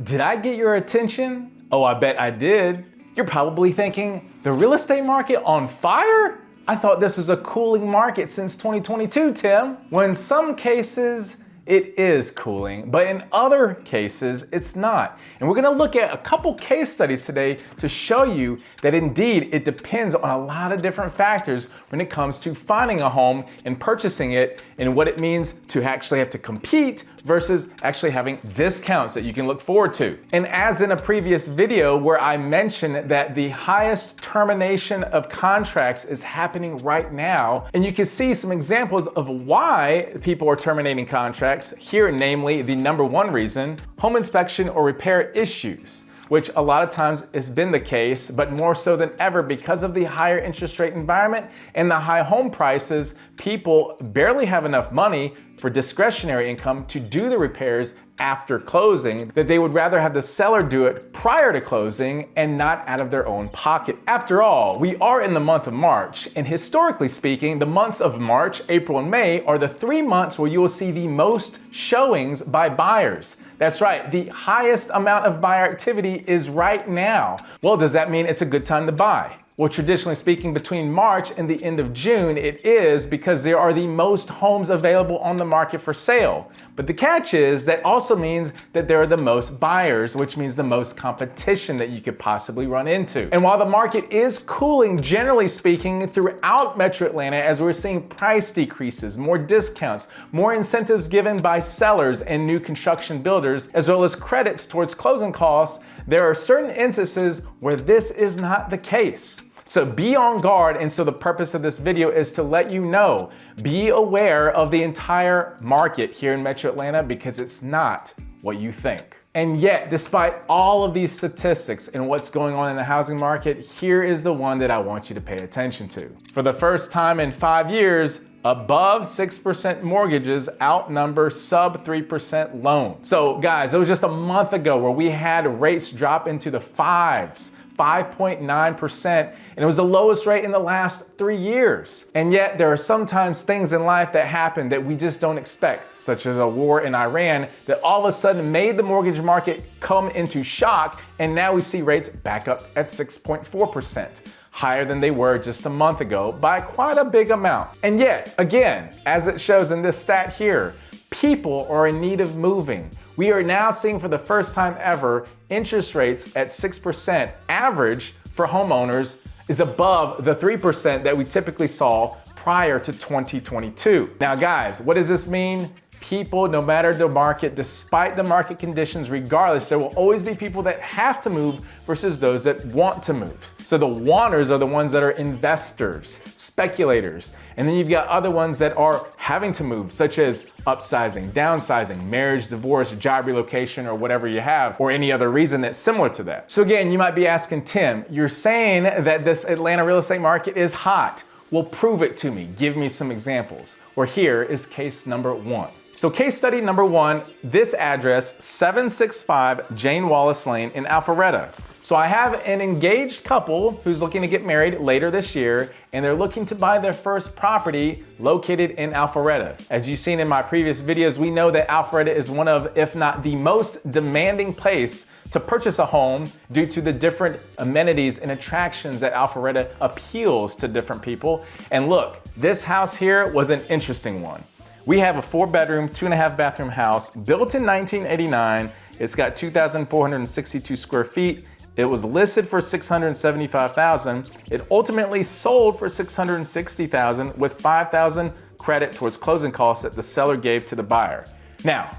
Did I get your attention? Oh, I bet I did. You're probably thinking, the real estate market on fire? I thought this was a cooling market since 2022, Tim. Well, in some cases, it is cooling, but in other cases, it's not. And we're gonna look at a couple case studies today to show you that indeed it depends on a lot of different factors when it comes to finding a home and purchasing it, and what it means to actually have to compete versus actually having discounts that you can look forward to. And as in a previous video where I mentioned that the highest termination of contracts is happening right now, and you can see some examples of why people are terminating contracts. Here, namely, the number one reason, home inspection or repair issues, which a lot of times has been the case, but more so than ever because of the higher interest rate environment and the high home prices, people barely have enough money for discretionary income to do the repairs after closing, that they would rather have the seller do it prior to closing and not out of their own pocket. After all, we are in the month of March, and historically speaking, the months of March, April, and May are the 3 months where you will see the most showings by buyers. That's right, the highest amount of buyer activity is right now. Well, does that mean it's a good time to buy? Well, traditionally speaking, between March and the end of June, it is, because there are the most homes available on the market for sale. But the catch is that also means that there are the most buyers, which means the most competition that you could possibly run into. And while the market is cooling, generally speaking, throughout Metro Atlanta, as we're seeing price decreases, more discounts, more incentives given by sellers and new construction builders, as well as credits towards closing costs, there are certain instances where this is not the case. So be on guard, and so the purpose of this video is to let you know, be aware of the entire market here in Metro Atlanta, because it's not what you think. And yet, despite all of these statistics and what's going on in the housing market, here is the one that I want you to pay attention to. For the first time in 5 years, above 6% mortgages outnumber sub 3% loans. So guys, it was just a month ago where we had rates drop into the fives. 5.9%, and it was the lowest rate in the last 3 years. And yet there are sometimes things in life that happen that we just don't expect, such as a war in Iran that all of a sudden made the mortgage market come into shock, and now we see rates back up at 6.4%. higher than they were just a month ago by quite a big amount. And yet, again, as it shows in this stat here, people are in need of moving. We are now seeing for the first time ever interest rates at 6% average for homeowners is above the 3% that we typically saw prior to 2022. Now guys, what does this mean? People, no matter the market, despite the market conditions, regardless, there will always be people that have to move versus those that want to move. So the wanters are the ones that are investors, speculators. And then you've got other ones that are having to move, such as upsizing, downsizing, marriage, divorce, job relocation, or whatever you have, or any other reason that's similar to that. So again, you might be asking, Tim, you're saying that this Atlanta real estate market is hot. Well, prove it to me. Give me some examples. Or here is case number one. So case study number one, this address, 765 Jane Wallace Lane in Alpharetta. So I have an engaged couple who's looking to get married later this year, and they're looking to buy their first property located in Alpharetta. As you've seen in my previous videos, we know that Alpharetta is one of, if not the most demanding place to purchase a home due to the different amenities and attractions that Alpharetta appeals to different people. And look, this house here was an interesting one. We have a 4-bedroom, 2.5 bathroom house built in 1989. It's got 2,462 square feet. It was listed for $675,000. It ultimately sold for $660,000 with $5,000 credit towards closing costs that the seller gave to the buyer. Now,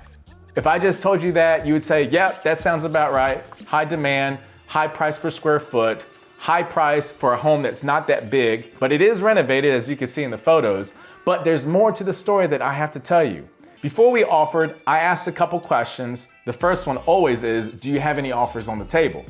if I just told you that, you would say, yep, that sounds about right. High demand, high price per square foot, high price for a home that's not that big, but it is renovated, as you can see in the photos. But there's more to the story that I have to tell you. Before we offered, I asked a couple questions. The first one always is, do you have any offers on the table?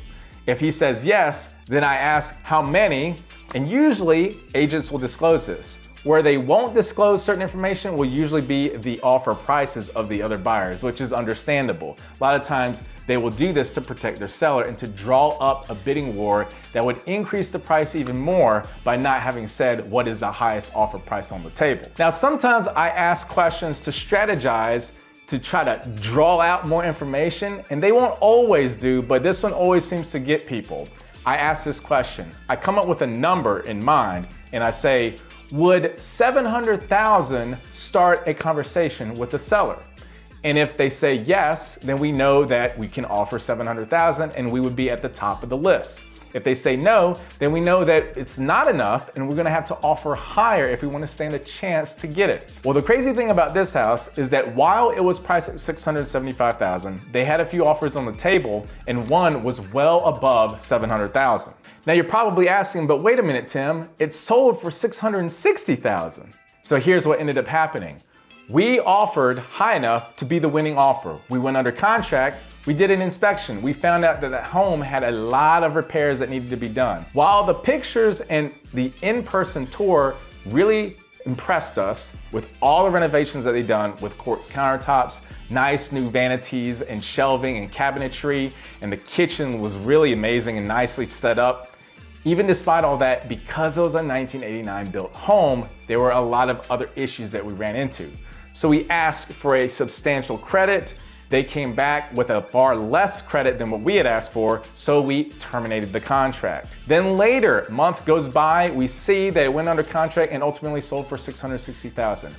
If he says yes, then I ask how many, and usually agents will disclose this. Where they won't disclose certain information will usually be the offer prices of the other buyers, which is understandable. A lot of times they will do this to protect their seller and to draw up a bidding war that would increase the price even more by not having said what is the highest offer price on the table. Now, sometimes I ask questions to strategize to try to draw out more information, and they won't always do, but this one always seems to get people. I ask this question. I come up with a number in mind, and I say, would 700,000 start a conversation with the seller? And if they say yes, then we know that we can offer 700,000 and we would be at the top of the list. If they say no, then we know that it's not enough and we're gonna have to offer higher if we wanna stand a chance to get it. Well, the crazy thing about this house is that while it was priced at 675,000, they had a few offers on the table and one was well above 700,000. Now you're probably asking, but wait a minute, Tim, it sold for 660,000. So here's what ended up happening. We offered high enough to be the winning offer. We went under contract, we did an inspection. We found out that the home had a lot of repairs that needed to be done. While the pictures and the in-person tour really impressed us with all the renovations that they've done with quartz countertops, nice new vanities and shelving and cabinetry, and the kitchen was really amazing and nicely set up. Even despite all that, because it was a 1989 built home, there were a lot of other issues that we ran into. So we asked for a substantial credit. They came back with a far less credit than what we had asked for, so we terminated the contract. Then later, a month goes by, we see that it went under contract and ultimately sold for 660,000.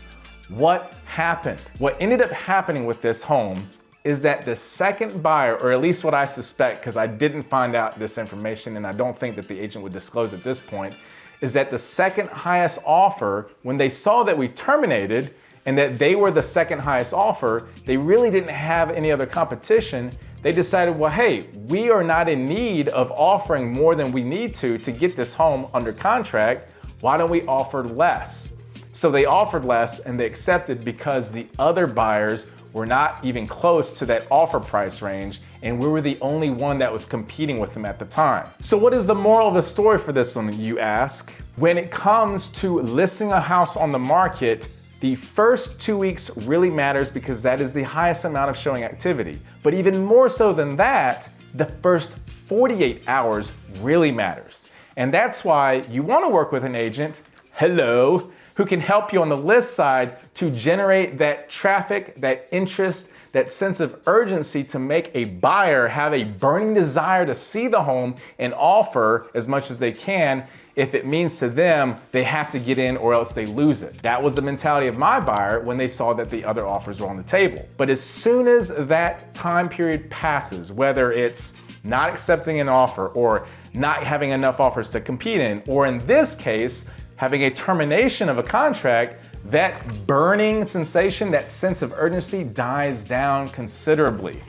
What happened? What ended up happening with this home is that the second buyer, or at least what I suspect, because I didn't find out this information and I don't think that the agent would disclose at this point, is that the second highest offer, when they saw that we terminated, and that they were the second highest offer, they really didn't have any other competition. They decided, well, hey, we are not in need of offering more than we need to get this home under contract. Why don't we offer less? So they offered less and they accepted because the other buyers were not even close to that offer price range, and we were the only one that was competing with them at the time. So what is the moral of the story for this one, you ask? When it comes to listing a house on the market, the first 2 weeks really matters because that is the highest amount of showing activity. But even more so than that, the first 48 hours really matters. And that's why you want to work with an agent, hello, who can help you on the list side to generate that traffic, that interest, that sense of urgency to make a buyer have a burning desire to see the home and offer as much as they can. If it means to them, they have to get in or else they lose it. That was the mentality of my buyer when they saw that the other offers were on the table. But as soon as that time period passes, whether it's not accepting an offer or not having enough offers to compete in, or in this case, having a termination of a contract, that burning sensation, that sense of urgency dies down considerably.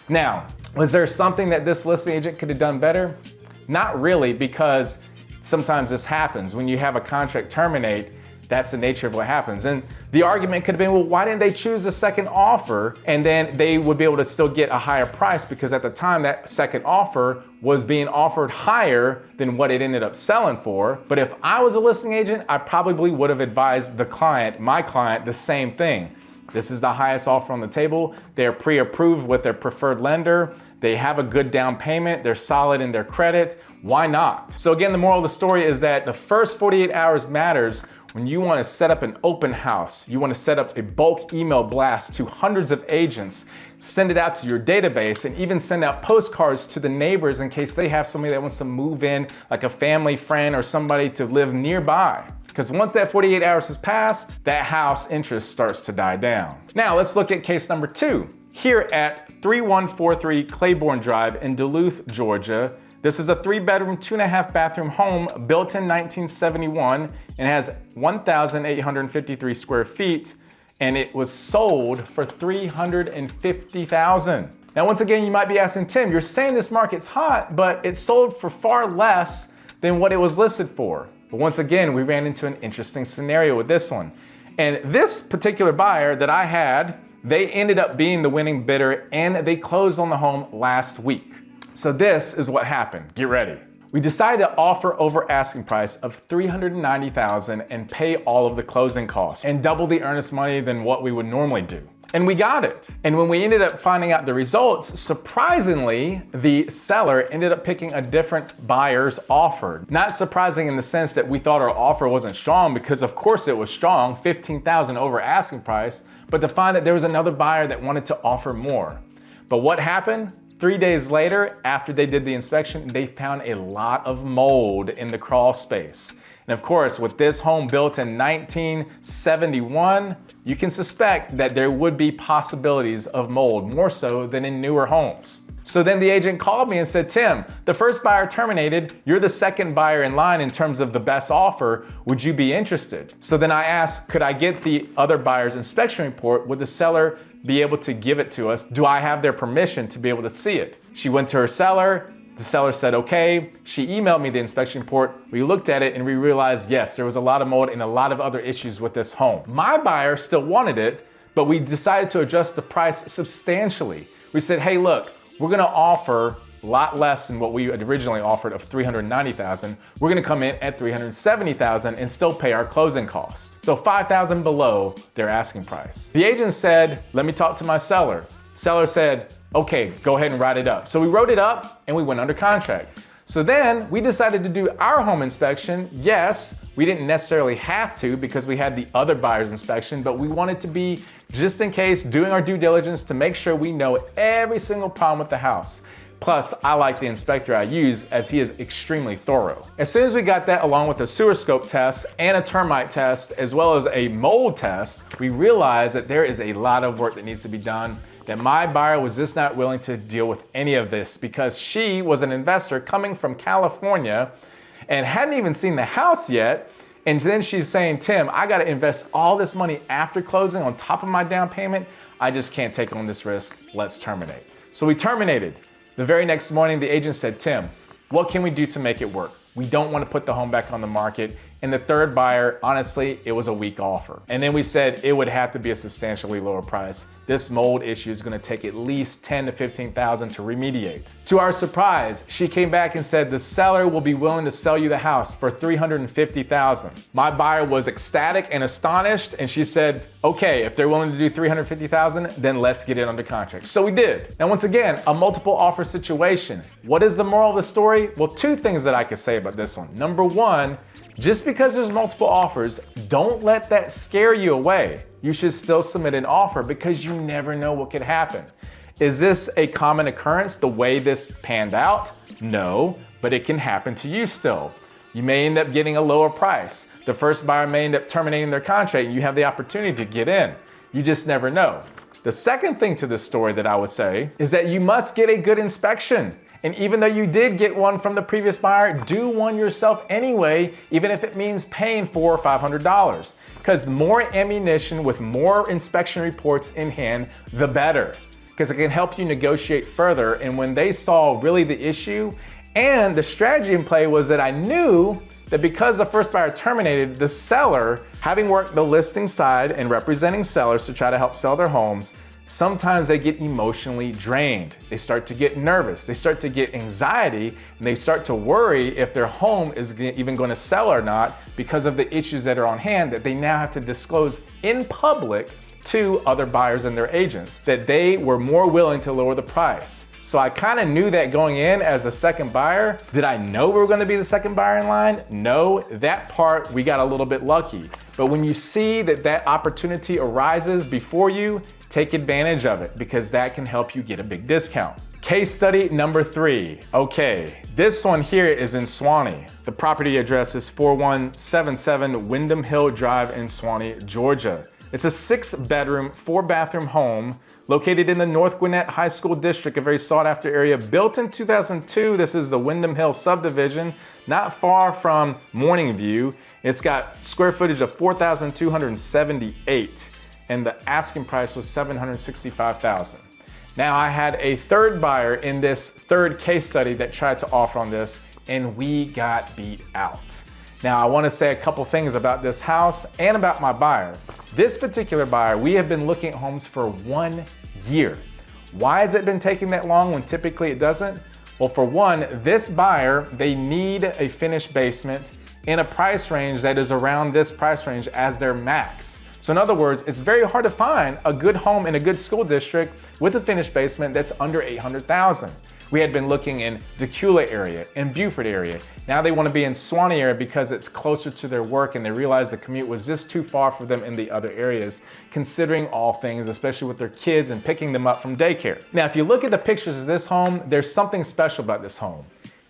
Now, was there something that this listing agent could have done better? Not really, because sometimes this happens. When you have a contract terminate, that's the nature of what happens. And the argument could have been, well, why didn't they choose a second offer? And then they would be able to still get a higher price because at the time that second offer was being offered higher than what it ended up selling for. But if I was a listing agent, I probably would have advised the client, my client, the same thing. This is the highest offer on the table. They're pre-approved with their preferred lender. They have a good down payment. They're solid in their credit. Why not? So again, the moral of the story is that the first 48 hours matters when you want to set up an open house. You want to set up a bulk email blast to hundreds of agents, send it out to your database, and even send out postcards to the neighbors in case they have somebody that wants to move in, like a family friend or somebody to live nearby. Because once that 48 hours has passed, that house interest starts to die down. Now let's look at case number 2. Here at 3143 Claiborne Drive in Duluth, Georgia. This is a 3-bedroom, 2.5 bathroom home built in 1971 and has 1,853 square feet, and it was sold for $350,000. Now, once again, you might be asking, Tim, you're saying this market's hot, but it sold for far less than what it was listed for. But once again, we ran into an interesting scenario with this one. And this particular buyer that I had, they ended up being the winning bidder and they closed on the home last week. So this is what happened. Get ready. We decided to offer over asking price of $390,000 and pay all of the closing costs and double the earnest money than what we would normally do. And we got it. And when we ended up finding out the results, surprisingly, the seller ended up picking a different buyer's offer. Not surprising in the sense that we thought our offer wasn't strong, because of course it was strong, $15,000 over asking price, but to find that there was another buyer that wanted to offer more. But what happened? 3 days later, after they did the inspection, they found a lot of mold in the crawl space. And of course, with this home built in 1971, you can suspect that there would be possibilities of mold, more so than in newer homes. So then the agent called me and said, Tim, the first buyer terminated, you're the second buyer in line in terms of the best offer, would you be interested? So then I asked, could I get the other buyer's inspection report? Would the seller be able to give it to us? Do I have their permission to be able to see it? She went to her seller. The seller said, okay. She emailed me the inspection report. We looked at it and we realized, yes, there was a lot of mold and a lot of other issues with this home. My buyer still wanted it, but we decided to adjust the price substantially. We said, hey, look, we're gonna offer a lot less than what we had originally offered of $390,000. We're gonna come in at $370,000 and still pay our closing cost. So $5,000 below their asking price. The agent said, let me talk to my seller. Seller said, okay, go ahead and write it up. So we wrote it up and we went under contract. So then we decided to do our home inspection. Yes, we didn't necessarily have to because we had the other buyer's inspection, but we wanted to be, just in case, doing our due diligence to make sure we know every single problem with the house. Plus, I like the inspector I use as he is extremely thorough. As soon as we got that, along with a sewer scope test and a termite test, as well as a mold test, we realized that there is a lot of work that needs to be done, that my buyer was just not willing to deal with any of this because she was an investor coming from California and hadn't even seen the house yet. And then she's saying, Tim, I gotta invest all this money after closing on top of my down payment. I just can't take on this risk. Let's terminate. So we terminated. The very next morning, the agent said, Tim, what can we do to make it work? We don't want to put the home back on the market. And the third buyer, honestly, it was a weak offer. And then we said it would have to be a substantially lower price. This mold issue is going to take at least $10,000 to $15,000 to remediate. To our surprise, she came back and said the seller will be willing to sell you the house for $350,000. My buyer was ecstatic and astonished, and she said, okay, if they're willing to do $350,000, then let's get it under contract. So we did. Now, once again, a multiple offer situation. What is the moral of the story? Well, two things that I could say about this one. Number one, just because there's multiple offers, don't let that scare you away. You should still submit an offer because you never know what could happen. Is this a common occurrence the way this panned out? No, but it can happen to you still. You may end up getting a lower price. The first buyer may end up terminating their contract and you have the opportunity to get in. You just never know. The second thing to this story that I would say is that you must get a good inspection. And even though you did get one from the previous buyer, do one yourself anyway, even if it means paying $400 or $500. Because the more ammunition with more inspection reports in hand, the better. Because it can help you negotiate further. And when they saw really the issue, and the strategy in play was that I knew that because the first buyer terminated, the seller, having worked the listing side and representing sellers to try to help sell their homes, sometimes they get emotionally drained. They start to get nervous. They start to get anxiety, and they start to worry if their home is even going to sell or not because of the issues that are on hand that they now have to disclose in public to other buyers and their agents, that they were more willing to lower the price. So I kind of knew that going in as a second buyer. Did I know we were going to be the second buyer in line? No, that part we got a little bit lucky. But when you see that that opportunity arises before you, take advantage of it because that can help you get a big discount. Case study number 3. Okay, this one here is in Suwanee. The property address is 4177 Wyndham Hill Drive in Suwanee, Georgia. It's a 6-bedroom, 4-bathroom home located in the North Gwinnett High School District, a very sought-after area. Built in 2002, this is the Wyndham Hill subdivision, not far from Morning View. It's got square footage of 4,278, and the asking price was $765,000. Now, I had a third buyer in this third case study that tried to offer on this, and we got beat out. Now, I want to say a couple things about this house and about my buyer. This particular buyer, we have been looking at homes for 1 year. Why has it been taking that long when typically it doesn't? Well, for one, this buyer, they need a finished basement in a price range that is around this price range as their max. So in other words, it's very hard to find a good home in a good school district with a finished basement that's under $800,000. We had been looking in Dekalb area, in Beaufort area. Now they want to be in Suwanee area because it's closer to their work, and they realized the commute was just too far for them in the other areas, considering all things, especially with their kids and picking them up from daycare. Now, if you look at the pictures of this home, there's something special about this home.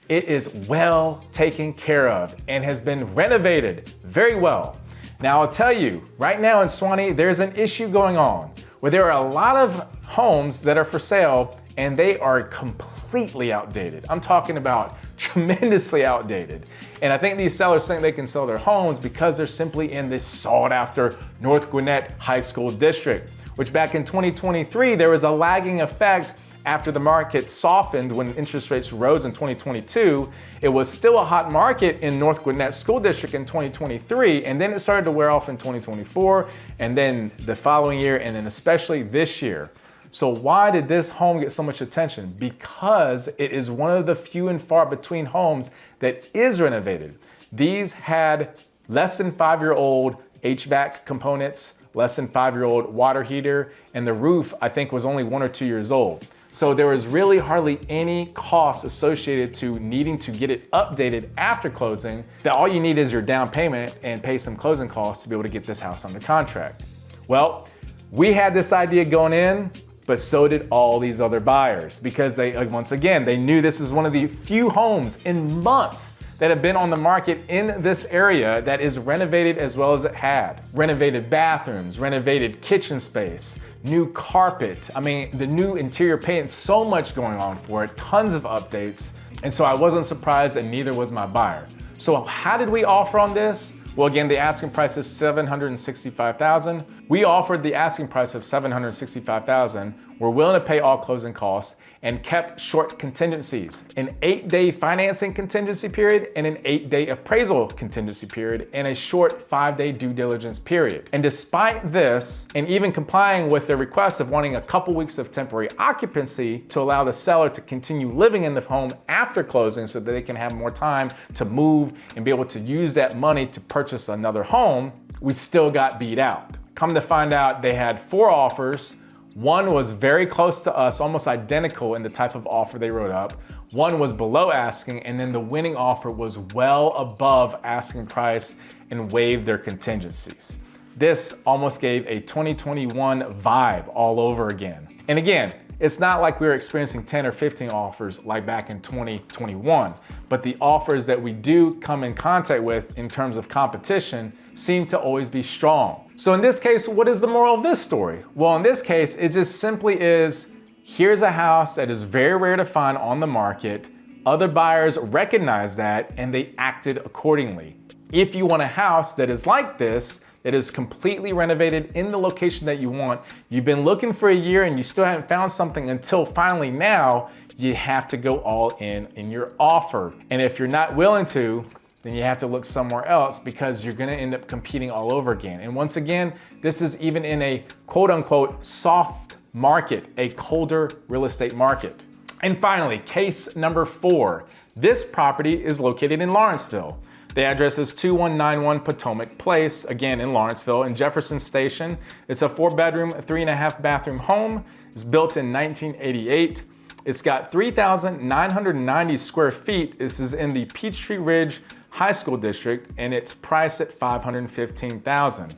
It is well taken care of and has been renovated very well. Now I'll tell you, right now in Suwanee, there's an issue going on where there are a lot of homes that are for sale and they are completely outdated. I'm talking about tremendously outdated. And I think these sellers think they can sell their homes because they're simply in this sought after North Gwinnett High School district, which back in 2023, there was a lagging effect after the market softened when interest rates rose in 2022. It was still a hot market in North Gwinnett School District in 2023, and then it started to wear off in 2024, and then the following year, and then especially this year. So why did this home get so much attention? Because it is one of the few and far between homes that is renovated. These had less than 5-year-old HVAC components, less than 5-year-old water heater, and the roof, I think, was only 1 or 2 years old. So there was really hardly any cost associated to needing to get it updated after closing. That all you need is your down payment and pay some closing costs to be able to get this house under contract. Well, we had this idea going in, but so did all these other buyers, because they, once again, they knew this is one of the few homes in months that have been on the market in this area that is renovated as well as it had. Renovated bathrooms, renovated kitchen space, new carpet. I mean, the new interior paint, so much going on for it, tons of updates. And so I wasn't surprised, and neither was my buyer. So how did we offer on this? Well, again, the asking price is $765,000. We offered the asking price of $765,000. We're willing to pay all closing costs and kept short contingencies, an 8-day financing contingency period and an 8-day appraisal contingency period and a short 5-day due diligence period. And despite this, and even complying with their request of wanting a couple weeks of temporary occupancy to allow the seller to continue living in the home after closing so that they can have more time to move and be able to use that money to purchase another home, we still got beat out. Come to find out, they had 4 offers. One was very close to us, almost identical in the type of offer they wrote up. One was below asking, and then the winning offer was well above asking price and waived their contingencies. This almost gave a 2021 vibe all over again. And again, it's not like we were experiencing 10 or 15 offers like back in 2021, but the offers that we do come in contact with in terms of competition seem to always be strong. So in this case, what is the moral of this story? Well, in this case, it just simply is, here's a house that is very rare to find on the market. Other buyers recognize that and they acted accordingly. If you want a house that is like this, that is completely renovated in the location that you want, you've been looking for a year and you still haven't found something until finally now, you have to go all in your offer. And if you're not willing to, then you have to look somewhere else because you're gonna end up competing all over again. And once again, this is even in a quote unquote soft market, a colder real estate market. And finally, case number 4. This property is located in Lawrenceville. The address is 2191 Potomac Place, again in Lawrenceville, in Jefferson Station. It's a 4-bedroom, 3.5 bathroom home. It's built in 1988. It's got 3,990 square feet. This is in the Peachtree Ridge High School District, and it's priced at $515,000.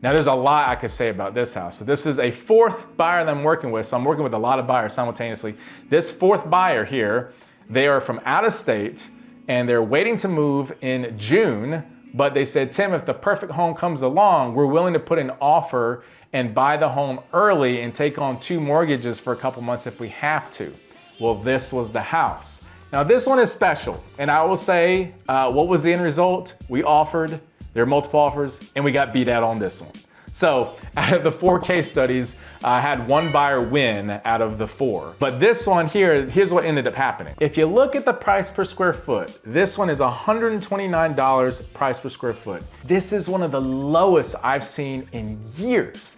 Now there's a lot I could say about this house. So this is a 4th buyer that I'm working with. So I'm working with a lot of buyers simultaneously. This 4th buyer here, they are from out of state and they're waiting to move in June, but they said, Tim, if the perfect home comes along, we're willing to put an offer and buy the home early and take on 2 mortgages for a couple months if we have to. Well, this was the house. Now this one is special, and I will say, what was the end result? We offered, there are multiple offers, and we got beat out on this one. So out of the 4 case studies, I had 1 buyer win out of the 4. But this one here, here's what ended up happening. If you look at the price per square foot, this one is $129 price per square foot. This is one of the lowest I've seen in years.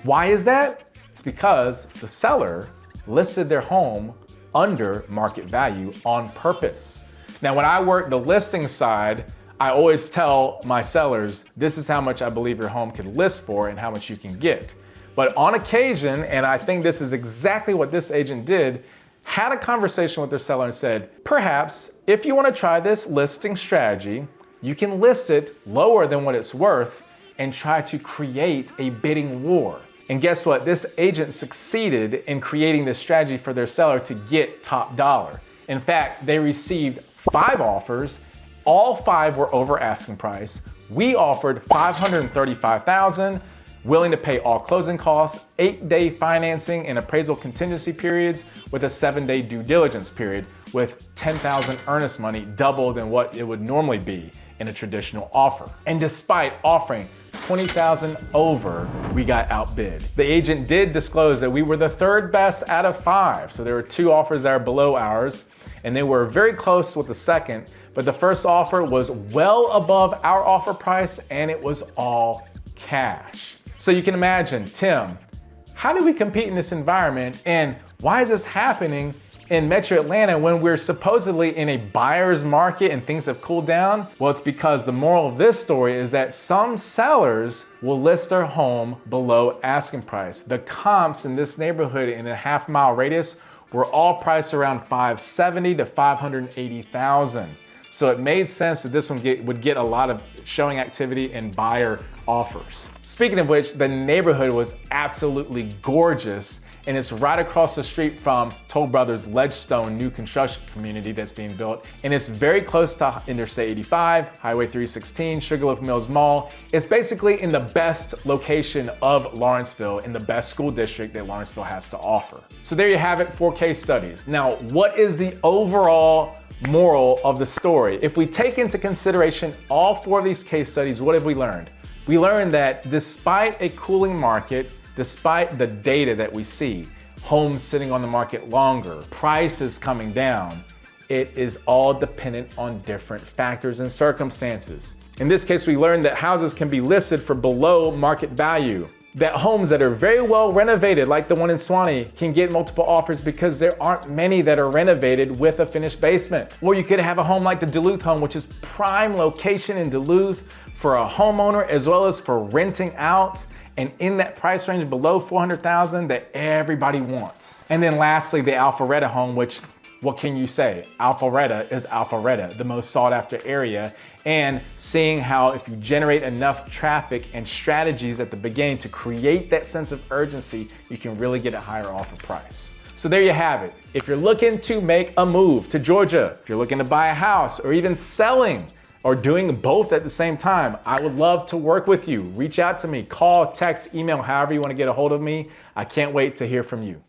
Why is that? It's because the seller listed their home under market value on purpose. Now, when I work the listing side, I always tell my sellers, this is how much I believe your home can list for and how much you can get. But on occasion, and I think this is exactly what this agent did, had a conversation with their seller and said, perhaps if you want to try this listing strategy, you can list it lower than what it's worth and try to create a bidding war. And guess what? This agent succeeded in creating this strategy for their seller to get top dollar. In fact, they received 5 offers. All 5 were over asking price. We offered $535,000, willing to pay all closing costs, 8-day financing and appraisal contingency periods with a 7-day due diligence period with $10,000 earnest money, double than what it would normally be in a traditional offer. And despite offering $20,000 over, we got outbid. The agent did disclose that we were the 3rd best out of 5. So there were 2 offers that are below ours, and they were very close with the second, but the first offer was well above our offer price, and it was all cash. So you can imagine, Tim, how do we compete in this environment, and why is this happening in Metro Atlanta when we're supposedly in a buyer's market and things have cooled down? Well, it's because the moral of this story is that some sellers will list their home below asking price. The comps in this neighborhood in a half-mile radius were all priced around $570,000 to $580,000. So it made sense that this one would get a lot of showing activity and buyer offers. Speaking of which, the neighborhood was absolutely gorgeous, and it's right across the street from Toll Brothers Ledgestone new construction community that's being built. And it's very close to Interstate 85, Highway 316, Sugarloaf Mills Mall. It's basically in the best location of Lawrenceville, in the best school district that Lawrenceville has to offer. So there you have it, 4 case studies. Now, what is the overall moral of the story? If we take into consideration all 4 of these case studies, what have we learned? We learned that despite a cooling market, despite the data that we see, homes sitting on the market longer, prices coming down, it is all dependent on different factors and circumstances. In this case, we learned that houses can be listed for below market value, that homes that are very well renovated, like the one in Suwanee, can get multiple offers because there aren't many that are renovated with a finished basement. Or you could have a home like the Duluth home, which is prime location in Duluth for a homeowner as well as for renting out, and in that price range below $400,000 that everybody wants. And then lastly, the Alpharetta home, which, what can you say? Alpharetta is Alpharetta, the most sought after area. And seeing how if you generate enough traffic and strategies at the beginning to create that sense of urgency, you can really get a higher offer price. So there you have it. If you're looking to make a move to Georgia, if you're looking to buy a house or even selling, or doing both at the same time, I would love to work with you. Reach out to me, call, text, email, however you want to get a hold of me. I can't wait to hear from you.